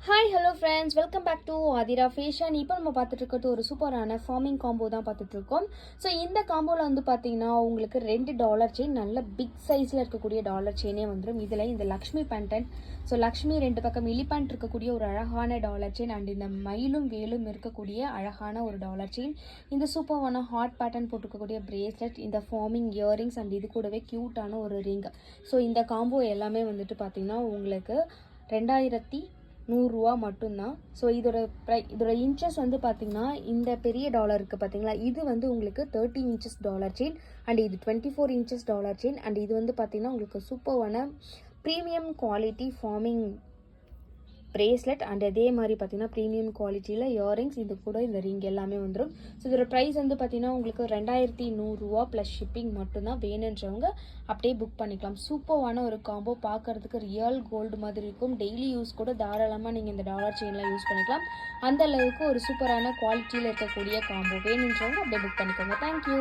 Hi hello friends, welcome back to Aathira fashion. இப்போ நம்ம பார்த்துட்டு இருக்கிறது ஒரு சூப்பரான ஃபார்மிங் காம்போ தான் பார்த்துட்ருக்கோம். ஸோ இந்த காம்போவில் வந்து பார்த்தீங்கன்னா உங்களுக்கு $2 செயின், நல்ல பிக் சைஸில் இருக்கக்கூடிய டாலர் செயினே வந்துடும். இதில் இந்த லக்ஷ்மி பேண்டன், ஸோ லக்ஷ்மி 2 பக்கம் எலிபேண்ட் இருக்கக்கூடிய ஒரு அழகான டாலர் செயின் அண்ட் இந்த மயிலும் வேலும் இருக்கக்கூடிய அழகான ஒரு டாலர் செயின், இந்த சூப்பரான ஹாட் பேட்டர்ன் போட்டிருக்கக்கூடிய பிரேஸ்லெட், இந்த ஃபார்மிங் இயரிங்ஸ் அண்ட் இது கூடவே க்யூட்டான ஒரு ரிங். ஸோ இந்த காம்போ எல்லாமே வந்துட்டு பார்த்தீங்கன்னா உங்களுக்கு 2100 மட்டும்தான். ஸோ இதோட இன்ச்சஸ் வந்து பார்த்தீங்கன்னா இந்த பெரிய டாலர் இருக்குது பார்த்தீங்களா, இது வந்து உங்களுக்கு 30 இன்ச்சஸ் டாலர் செயின் அண்ட் இது 24 இன்ச்சஸ் டாலர் செயின் அண்ட் இது வந்து பார்த்தீங்கன்னா உங்களுக்கு சூப்பரான premium quality forming bracelet and அதே மாதிரி பார்த்தீங்கன்னா ப்ரீமியம் குவாலிட்டியில் இயரிங்ஸ், இது கூட இந்த ரிங் எல்லாமே வந்துடும். ஸோ இதோட ப்ரைஸ் வந்து பார்த்தீங்கன்னா உங்களுக்கு $2100 ப்ளஸ் ஷிப்பிங் மட்டும்தான். வேணுன்றவங்க அப்படியே புக் பண்ணிக்கலாம். சூப்பரான ஒரு காம்போ, பார்க்குறதுக்கு ரியல் கோல்டு மாதிரி இருக்கும். டெய்லி யூஸ் கூட தாராளமாக நீங்கள் இந்த டாலர் செயின்லாம் யூஸ் பண்ணிக்கலாம். அந்த அளவுக்கு ஒரு சூப்பரான குவாலிட்டியில் இருக்கக்கூடிய காம்போ. வேணுன்றவங்க அப்படியே புக் பண்ணிக்கோங்க. தேங்க்யூ.